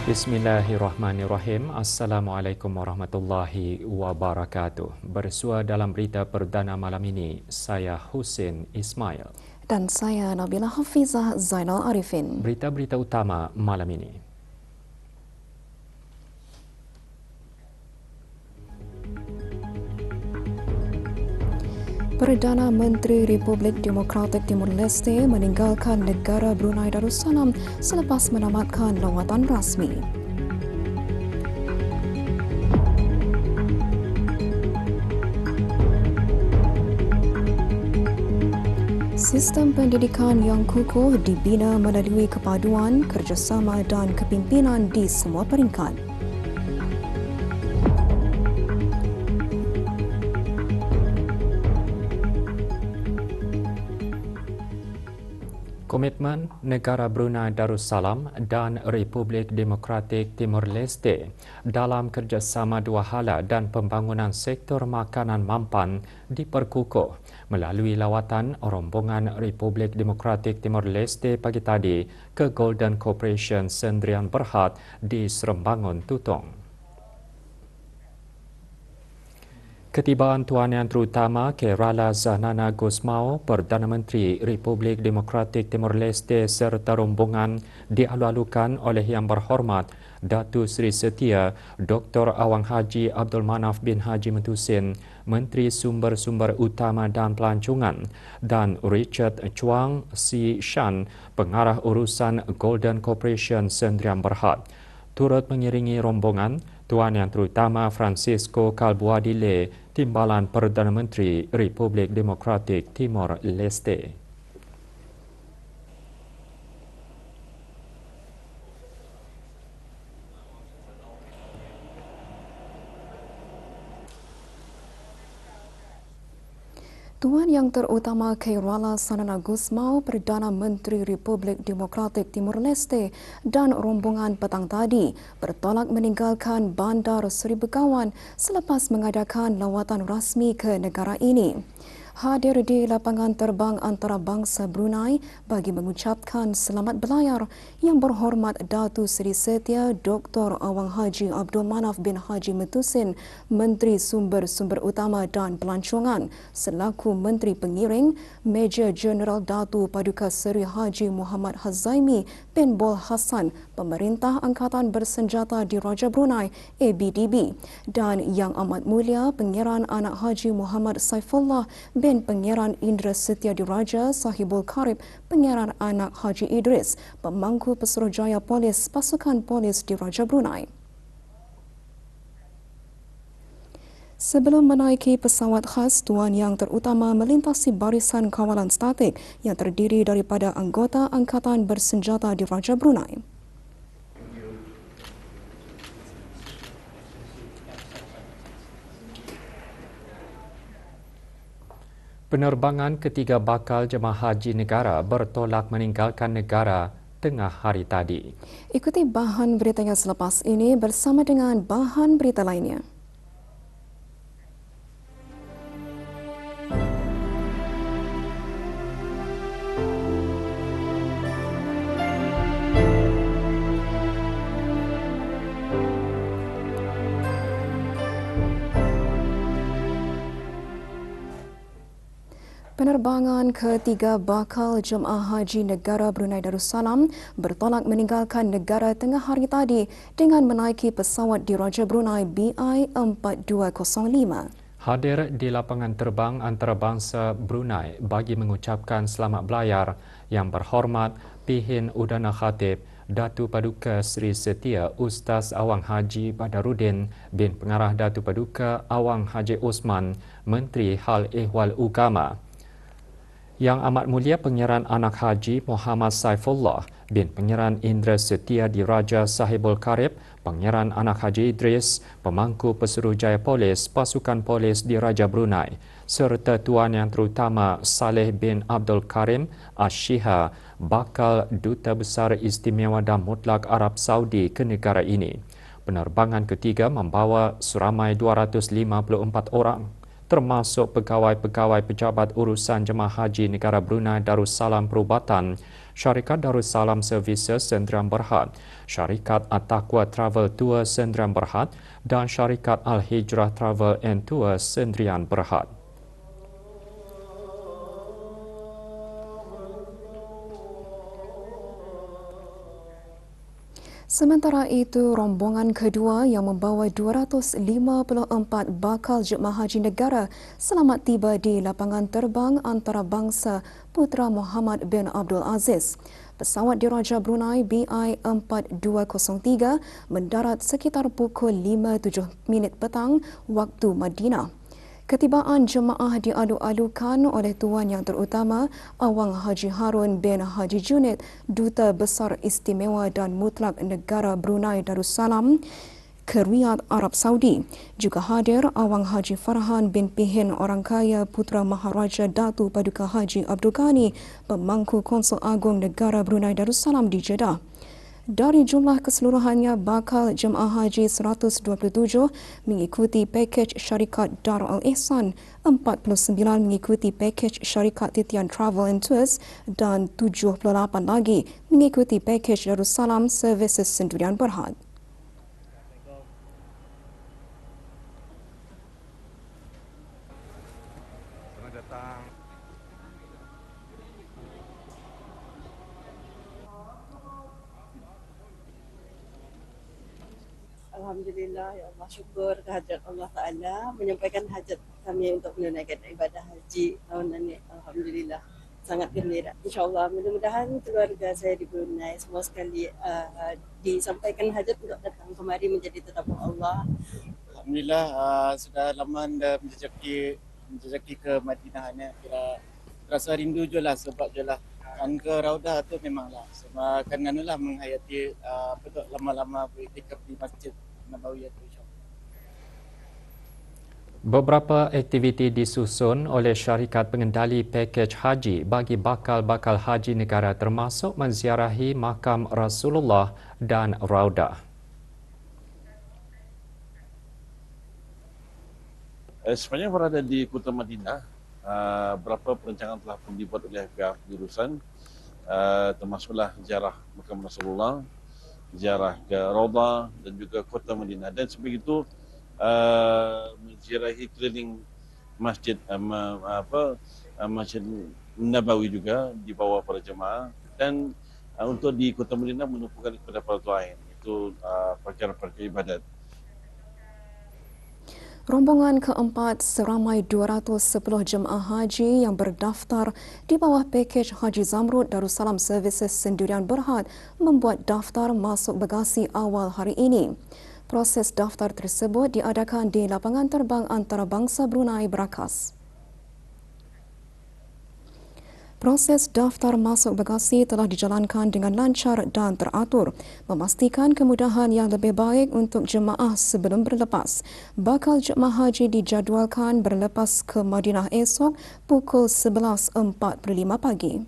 Bismillahirrahmanirrahim. Assalamualaikum warahmatullahi wabarakatuh. Bersua dalam berita perdana malam ini, saya Husin Ismail. Dan saya Nabila Hafizah Zainal Arifin. Berita-berita utama malam ini. Perdana Menteri Republik Demokratik Timur Leste meninggalkan negara Brunei Darussalam selepas menamatkan lawatan rasmi. Sistem pendidikan yang kukuh dibina melalui kepaduan, kerjasama dan kepimpinan di semua peringkat. Komitmen negara Brunei Darussalam dan Republik Demokratik Timur Leste dalam kerjasama dua hala dan pembangunan sektor makanan mampan diperkukuh melalui lawatan rombongan Republik Demokratik Timur Leste pagi tadi ke Golden Corporation Sendirian Berhad di Serembangun, Tutong. Ketibaan Tuan Yang Terutama Kerala Zahnana Gusmao, Perdana Menteri Republik Demokratik Timur Leste serta rombongan dialu-alukan oleh Yang Berhormat Datuk Seri Setia Dr. Awang Haji Abdul Manaf bin Haji Metusin, Menteri Sumber-Sumber Utama dan Pelancongan, dan Richard Chuang Si Shan, Pengarah Urusan Golden Corporation Sendirian Berhad. Turut mengiringi rombongan Tuan Yang Terutama Francisco Calbuadile, Timbalan Perdana Menteri Republik Demokratik Timor Leste. Tuan Yang Terutama Kerala Zahnana Gusmao, Perdana Menteri Republik Demokratik Timur Leste dan rombongan petang tadi bertolak meninggalkan Bandar Seri Begawan selepas mengadakan lawatan rasmi ke negara ini. Hadir di lapangan terbang antarabangsa Brunei bagi mengucapkan selamat berlayar Yang Berhormat Datuk Seri Setia Dr. Awang Haji Abdul Manaf bin Haji Metusin, Menteri Sumber-Sumber Utama dan Pelancongan, selaku Menteri Pengiring, Major Jeneral Datuk Paduka Seri Haji Muhammad Hazaimi bin Bol Hassan, Pemerintah Angkatan Bersenjata Diraja Brunei ABDB, dan Yang Amat Mulia Pangeran Anak Haji Muhammad Saifullah bin Pangeran Indra Setia Diraja Sahibul Karib, Pangeran Anak Haji Idris, Pemangku Pesuruhjaya Polis Pasukan Polis Diraja Brunei. Sebelum menaiki pesawat khas, Tuan Yang Terutama melintasi barisan kawalan statik yang terdiri daripada anggota Angkatan Bersenjata Diraja Brunei. Penerbangan ketiga bakal jemaah haji negara bertolak meninggalkan negara tengah hari tadi. Ikuti bahan beritanya selepas ini bersama dengan bahan berita lainnya. Penerbangan ketiga bakal jemaah haji negara Brunei Darussalam bertolak meninggalkan negara tengah hari tadi dengan menaiki pesawat Diraja Brunei BI-4205. Hadir di lapangan terbang antarabangsa Brunei bagi mengucapkan selamat berlayar Yang Berhormat Pihin Udana Khatib Datuk Paduka Seri Setia Ustaz Awang Haji Badarudin bin Pengarah Datuk Paduka Awang Haji Osman, Menteri Hal Ehwal Ugama. Yang Amat Mulia Pangeran Anak Haji Muhammad Saifullah bin Pangeran Indra Setia Diraja Sahibul Karib, Pangeran Anak Haji Idris, Pemangku Pesuruhjaya Polis Pasukan Polis Diraja Brunei, serta Tuan Yang Terutama Saleh bin Abdul Karim Ash-Shiha, bakal Duta Besar Istimewa dan Mutlak Arab Saudi ke negara ini. Penerbangan ketiga membawa seramai 254 orang, termasuk pegawai-pegawai pejabat urusan jemaah haji negara Brunei Darussalam Perubatan, Syarikat Darussalam Services Sdn Berhad, Syarikat At-Taqwa Travel Tour Sdn Berhad dan Syarikat Al-Hijrah Travel and Tour Sdn Berhad. Sementara itu, rombongan kedua yang membawa 254 bakal jemaah haji negara selamat tiba di lapangan terbang antarabangsa Putra Muhammad bin Abdul Aziz. Pesawat Diraja Brunei BI-4203 mendarat sekitar pukul 5.07 petang waktu Madinah. Ketibaan jemaah dialu-alukan oleh Tuan Yang Terutama Awang Haji Harun bin Haji Junid, Duta Besar Istimewa dan Mutlak Negara Brunei Darussalam ke Riyadh, Arab Saudi. Juga hadir Awang Haji Farhan bin Pihin Orang Kaya Putra Maharaja Datu Paduka Haji Abdul Ghani, Pemangku Konsul Agung Negara Brunei Darussalam di Jeddah. Dari jumlah keseluruhannya, bakal jemaah haji 127 mengikuti pakej syarikat Darul Ihsan, 49 mengikuti pakej syarikat Titian Travel and Tours dan 78 lagi mengikuti pakej Darussalam Services Sdn Berhad. Selamat datang. Alhamdulillah, ya Allah, syukur kehadirat Allah Ta'ala menyampaikan hajat kami untuk menunaikan ibadah haji tahun ini. Alhamdulillah, sangat gembira. InsyaAllah, mudah-mudahan keluarga saya di Brunei semua sekali disampaikan hajat untuk datang kemari menjadi tetamu Allah. Alhamdulillah, sudah lama dah menjejaki ke Madinah ni. Kira rasa rindu je lah sebab je lah. Kan ke Raudah tu memanglah. Sebab kan anulah menghayati lama-lama beriktikaf di Masjid Nabawi itu, insyaAllah. Beberapa aktiviti disusun oleh syarikat pengendali pakej haji bagi bakal-bakal haji negara termasuk menziarahi makam Rasulullah dan Raudah. Sebenarnya berada di Kota Madinah, berapa perancangan telah pun dibuat oleh pihak jurusan, termasuklah ziarah makam Rasulullah, ziarah ke Raudah dan juga Kota Madinah. Dan sebegitu menziarahi keliling masjid Masjid Nabawi juga dibawa para jemaah, dan untuk di Kota Madinah menumpukan kepada fardu ain, itu perkara-perkara ibadat. Rombongan keempat seramai 210 jemaah haji yang berdaftar di bawah pakej Haji Zamrud Darussalam Services Sdn Berhad membuat daftar masuk bagasi awal hari ini. Proses daftar tersebut diadakan di lapangan terbang antarabangsa Brunei Berakas. Proses daftar masuk bagasi telah dijalankan dengan lancar dan teratur, memastikan kemudahan yang lebih baik untuk jemaah sebelum berlepas. Bakal jemaah haji dijadualkan berlepas ke Madinah esok pukul 11.45 pagi.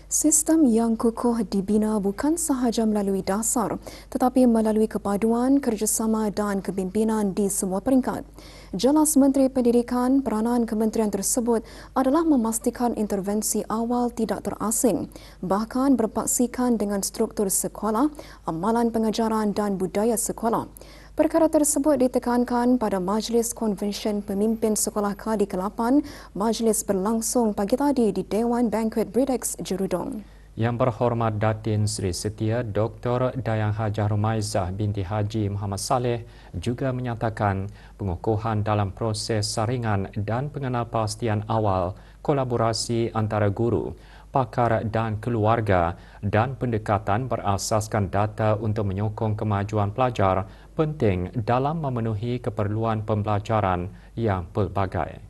Sistem yang kukuh dibina bukan sahaja melalui dasar, tetapi melalui kepaduan, kerjasama dan kepimpinan di semua peringkat. Jelas Menteri Pendidikan, peranan kementerian tersebut adalah memastikan intervensi awal tidak terasing, bahkan berpaksikan dengan struktur sekolah, amalan pengajaran dan budaya sekolah. Perkara tersebut ditekankan pada Majlis Konvensyen Pemimpin Sekolah Kadi ke-8, majlis berlangsung pagi tadi di Dewan Banquet Bridex, Jerudong. Yang berhormat Datin Sri Setia Dr. Dayang Hajah Rumaizah binti Haji Muhammad Saleh juga menyatakan pengukuhan dalam proses saringan dan pengenalpastian awal kolaborasi antara guru, pakar dan keluarga dan pendekatan berasaskan data untuk menyokong kemajuan pelajar penting dalam memenuhi keperluan pembelajaran yang pelbagai.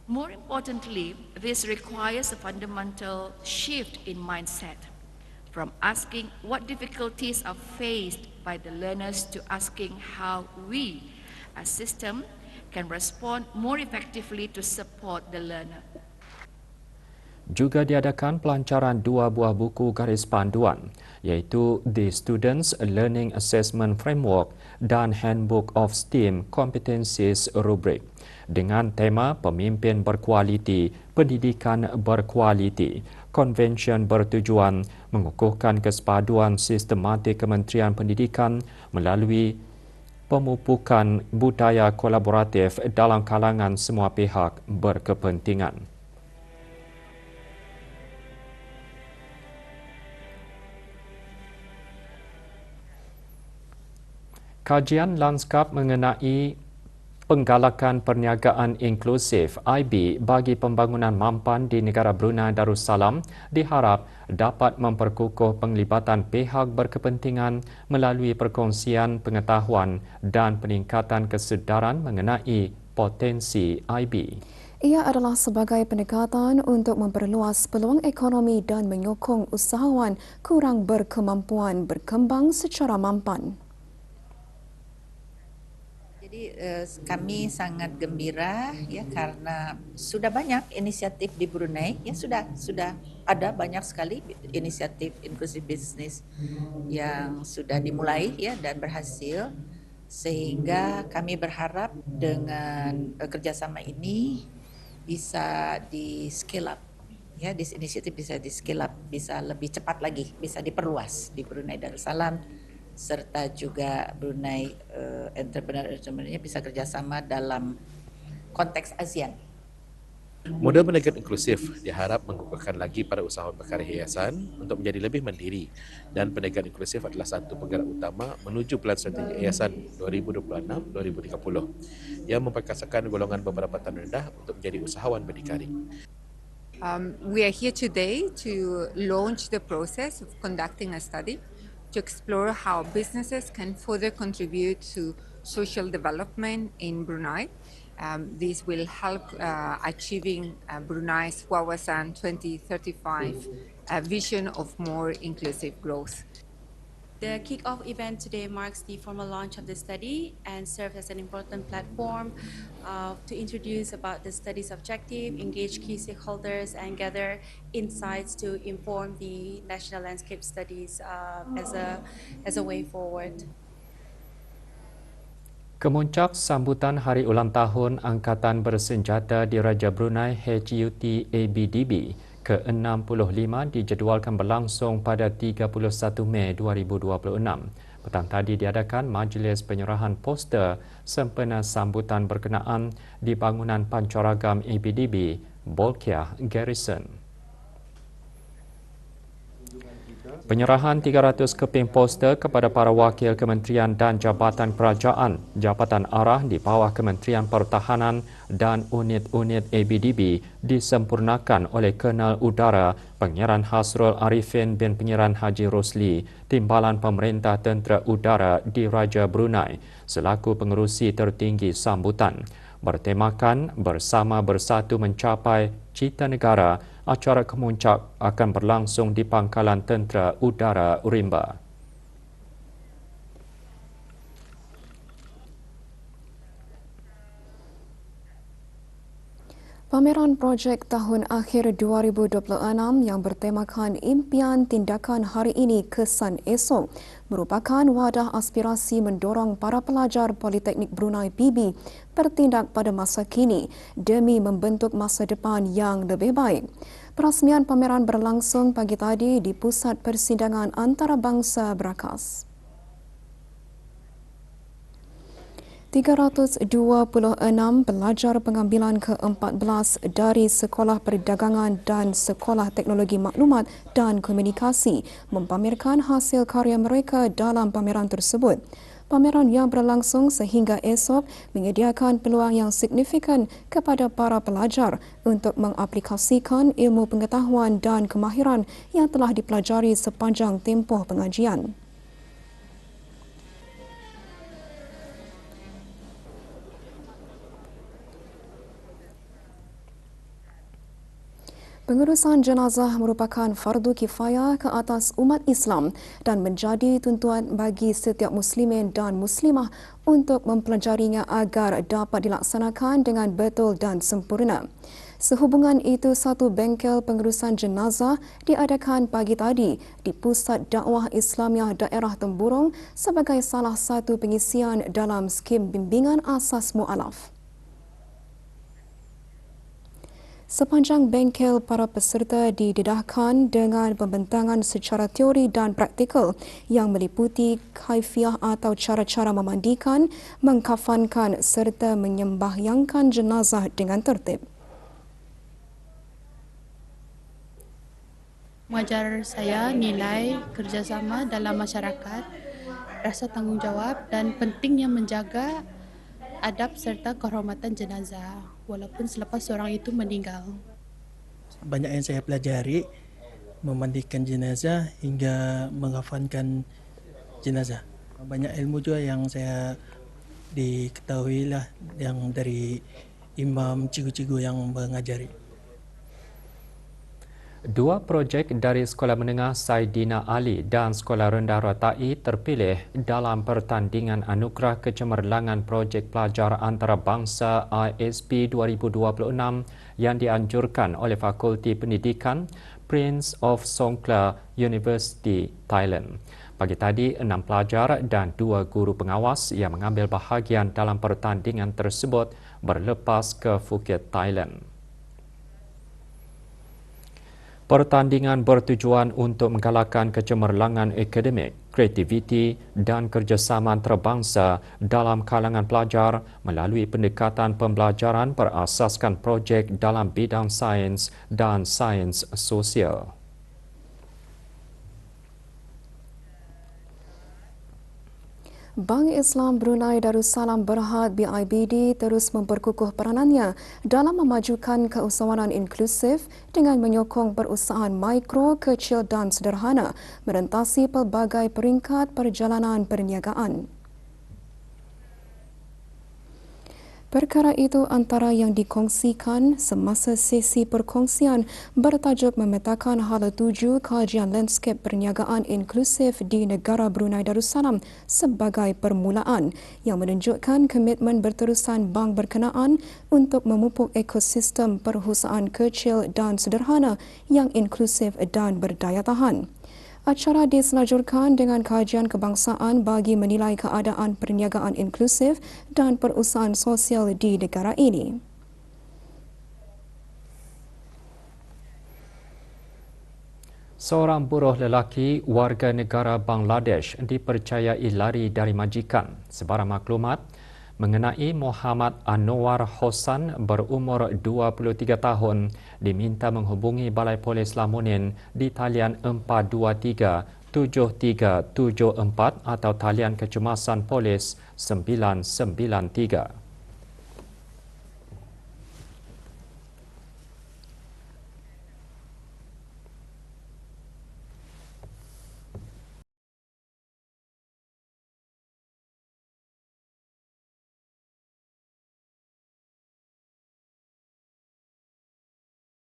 More importantly, this requires a fundamental shift in mindset from asking what difficulties are faced by the learners to asking how we, as system, can respond more effectively to support the learner. Juga diadakan pelancaran 2 buah buku garis panduan iaitu The Students Learning Assessment Framework dan Handbook of STEAM Competencies Rubric dengan tema Pemimpin Berkualiti, Pendidikan Berkualiti. Konvensyen bertujuan mengukuhkan kesepaduan sistematik Kementerian Pendidikan melalui pemupukan budaya kolaboratif dalam kalangan semua pihak berkepentingan. Kajian lanskap mengenai penggalakan perniagaan inklusif IB bagi pembangunan mampan di negara Brunei Darussalam diharap dapat memperkukuh penglibatan pihak berkepentingan melalui perkongsian pengetahuan dan peningkatan kesedaran mengenai potensi IB. Ia adalah sebagai pendekatan untuk memperluas peluang ekonomi dan menyokong usahawan kurang berkemampuan berkembang secara mampan. Jadi kami sangat gembira ya karena sudah banyak inisiatif di Brunei ya sudah ada banyak sekali inisiatif inklusif bisnis yang sudah dimulai ya dan berhasil, sehingga kami berharap dengan kerjasama ini bisa di scale up ya, this inisiatif bisa di scale up, bisa lebih cepat lagi, bisa diperluas di Brunei Darussalam, serta juga Brunei entrepreneur-nya bisa kerjasama dalam konteks ASEAN. Model perniagaan inklusif diharap mengukuhkan lagi para usahawan berkarya hiasan untuk menjadi lebih mandiri, dan perniagaan inklusif adalah satu penggerak utama menuju Pelan Strategi Hiasan 2026-2030 yang memperkasakan golongan berpendapatan rendah untuk menjadi usahawan berdikari. We are here today to launch the process of conducting a study to explore how businesses can further contribute to social development in Brunei. This will help achieving Brunei's Wawasan 2035 vision of more inclusive growth. The kick-off event today marks the formal launch of the study and serves as an important platform to introduce about the study's objective, engage key stakeholders, and gather insights to inform the national landscape studies as a way forward. Kemuncak sambutan Hari Ulang Tahun Angkatan Bersenjata Diraja Brunei HUT ABDB ke-65 dijadualkan berlangsung pada 31 Mei 2026. Petang tadi diadakan majlis penyerahan poster sempena sambutan berkenaan di bangunan pancoragam ABDB, Bolkiah Garrison. Penyerahan 300 keping poster kepada para wakil kementerian dan jabatan kerajaan, jabatan arah di bawah Kementerian Pertahanan dan unit-unit ABDB disempurnakan oleh Kolonel Udara Pangeran Hasrul Arifin bin Pangeran Haji Rosli, Timbalan Pemerintah Tentera Udara di Raja Brunei selaku pengerusi tertinggi sambutan. Bertemakan Bersama Bersatu Mencapai Cita Negara, acara kemuncak akan berlangsung di Pangkalan Tentera Udara Rimba. Pameran projek tahun akhir 2026 yang bertemakan Impian Tindakan Hari Ini Kesan Esok merupakan wadah aspirasi mendorong para pelajar Politeknik Brunei PB bertindak pada masa kini demi membentuk masa depan yang lebih baik. Perasmian pameran berlangsung pagi tadi di Pusat Persidangan Antarabangsa Brakas. 326 pelajar pengambilan ke-14 dari Sekolah Perdagangan dan Sekolah Teknologi Maklumat dan Komunikasi mempamerkan hasil karya mereka dalam pameran tersebut. Pameran yang berlangsung sehingga esok menyediakan peluang yang signifikan kepada para pelajar untuk mengaplikasikan ilmu pengetahuan dan kemahiran yang telah dipelajari sepanjang tempoh pengajian. Pengurusan jenazah merupakan fardu kifayah ke atas umat Islam dan menjadi tuntutan bagi setiap muslimin dan muslimah untuk mempelajarinya agar dapat dilaksanakan dengan betul dan sempurna. Sehubungan itu, satu bengkel pengurusan jenazah diadakan pagi tadi di Pusat Dakwah Islamiah Daerah Temburong sebagai salah satu pengisian dalam skim bimbingan asas mu'alaf. Sepanjang bengkel, para peserta didedahkan dengan pembentangan secara teori dan praktikal yang meliputi kaifiah atau cara-cara memandikan, mengkafankan serta menyembahyangkan jenazah dengan tertib. Mengajar saya nilai kerjasama dalam masyarakat, rasa tanggungjawab dan pentingnya menjaga adab serta kehormatan jenazah walaupun selepas seorang itu meninggal. Banyak yang saya pelajari, memandikan jenazah hingga mengkafankan jenazah. Banyak ilmu juga yang saya diketahui lah yang dari imam, cikgu-cikgu yang mengajari. Dua projek dari Sekolah Menengah Saidina Ali dan Sekolah Rendah Ratai terpilih dalam pertandingan Anugerah Kecemerlangan Projek Pelajar Antarabangsa ISP 2026 yang dianjurkan oleh Fakulti Pendidikan Prince of Songkla University, Thailand. Pagi tadi, 6 pelajar dan 2 guru pengawas yang mengambil bahagian dalam pertandingan tersebut berlepas ke Phuket, Thailand. Pertandingan bertujuan untuk menggalakkan kecemerlangan akademik, kreativiti dan kerjasama antarabangsa dalam kalangan pelajar melalui pendekatan pembelajaran berasaskan projek dalam bidang sains dan sains sosial. Bank Islam Brunei Darussalam Berhad BIBD terus memperkukuh peranannya dalam memajukan keusahawanan inklusif dengan menyokong perusahaan mikro, kecil dan sederhana merentasi pelbagai peringkat perjalanan perniagaan. Perkara itu antara yang dikongsikan semasa sesi perkongsian bertajuk memetakan hala tuju kajian landscape perniagaan inklusif di negara Brunei Darussalam sebagai permulaan yang menunjukkan komitmen berterusan bank berkenaan untuk memupuk ekosistem perusahaan kecil dan sederhana yang inklusif dan berdaya tahan. Acara diselajurkan dengan kajian kebangsaan bagi menilai keadaan perniagaan inklusif dan perusahaan sosial di negara ini. Seorang buruh lelaki warga negara Bangladesh dipercayai lari dari majikan. Sebarang maklumat mengenai Muhammad Anwar Hossan berumur 23 tahun diminta menghubungi Balai Polis Lamunin di talian 423-7374 atau talian kecemasan polis 993.